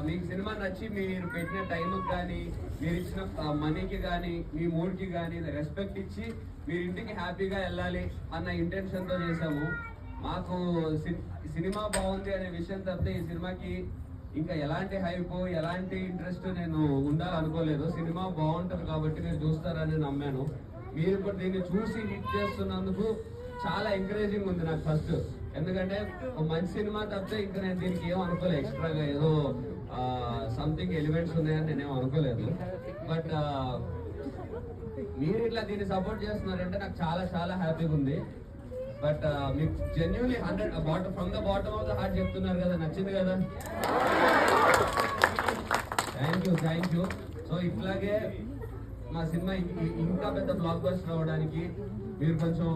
మీకు సినిమా నచ్చి మీరు పెట్టిన టైంకి కానీ మీరు ఇచ్చిన మనీకి కానీ మీ మూడ్కి కానీ రెస్పెక్ట్ ఇచ్చి మీరు ఇంటికి హ్యాపీగా వెళ్ళాలి అన్న ఇంటెన్షన్తో చేసాము. మాకు సినిమా బాగుంది అనే విషయం తప్పితే ఈ సినిమాకి ఇంకా ఎలాంటి హైప్ ఎలాంటి ఇంట్రెస్ట్ నేను ఉండాలనుకోలేదు. సినిమా బాగుంటుంది కాబట్టి మీరు చూస్తారని నమ్మాను. మీరు ఇప్పుడు దీన్ని చూసి హిట్ చేస్తున్నందుకు చాలా ఎంకరేజింగ్ ఉంది నాకు ఫస్ట్. ఎందుకంటే మంచి సినిమా తప్పితే ఇంకా నేను దీనికి ఏం అనుకోలేదు, ఎక్స్ట్రాగా ఏదో సంథింగ్ ఎలిమెంట్స్ ఉన్నాయని నేనేం అనుకోలేదు. బట్ మీరు ఇట్లా దీన్ని సపోర్ట్ చేస్తున్నారంటే నాకు చాలా చాలా హ్యాపీగా ఉంది. బట్ మీకు genuinely 100 from the bottom of the heart చెప్తున్నారు కదా, నచ్చింది కదా. Thank you. సో ఇట్లాగే మా సినిమా ఇంకా పెద్ద బ్లాక్ బస్టర్ అవ్వడానికి మీరు కొంచెం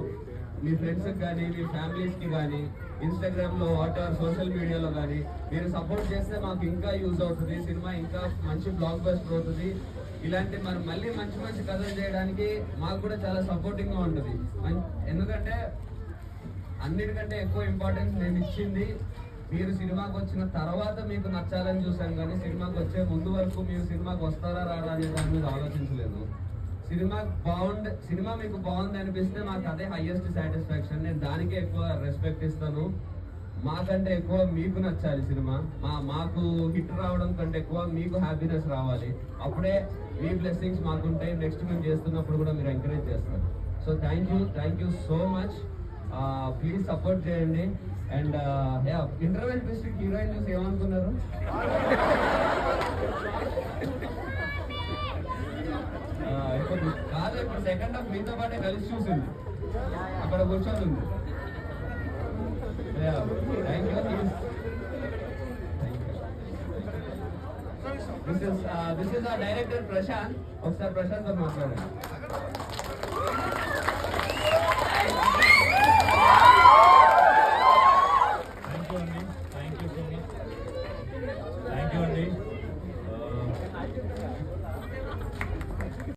మీ ఫ్రెండ్స్కి కానీ మీ ఫ్యామిలీస్కి కానీ ఇన్స్టాగ్రామ్లో వాటర్ సోషల్ మీడియాలో కానీ మీరు సపోర్ట్ చేస్తే మాకు ఇంకా యూజ్ అవుతుంది. సినిమా ఇంకా మంచి బ్లాక్ బస్టర్ అవుతుంది. ఇలాంటి మళ్ళీ మంచి మంచి కథలు చేయడానికి మాకు కూడా చాలా సపోర్టింగ్గా ఉంటుంది. ఎందుకంటే అన్నిటికంటే ఎక్కువ ఇంపార్టెన్స్ నేను ఇచ్చింది మీరు సినిమాకి వచ్చిన తర్వాత మీకు నచ్చాలని చూసాను, కానీ సినిమాకి వచ్చే ముందు వరకు మీరు సినిమాకి వస్తారా రారా అనే దాని మీద ఆలోచించలేదు. సినిమా మీకు బాగుంది అనిపిస్తే మాకు అదే హైయెస్ట్ సాటిస్ఫాక్షన్. నేను దానికే ఎక్కువ రెస్పెక్ట్ ఇస్తాను. మాకంటే ఎక్కువ మీకు నచ్చాలి సినిమా. మాకు హిట్ రావడం కంటే ఎక్కువ మీకు హ్యాపీనెస్ రావాలి. అప్పుడే మీ బ్లెస్సింగ్స్ మాకుంటాయి. నెక్స్ట్ మేము చేస్తున్నప్పుడు కూడా మీరు ఎంకరేజ్ చేస్తారు. So thank you so much. Please support చేయండి. అండ్ ఇంటర్వెల్ డిస్ట్రిక్ట్ హీరోయిన్ చూసి ఏమనుకున్నారు? కాదు, ఇప్పుడు సెకండ్ హాఫ్ మీతో పాటే కలిసి చూసింది, అక్కడ కూర్చొని ఉంది. Thank you. This is our director Prashant. ఒకసారి ప్రశాంత్ తో మాట్లాడండి.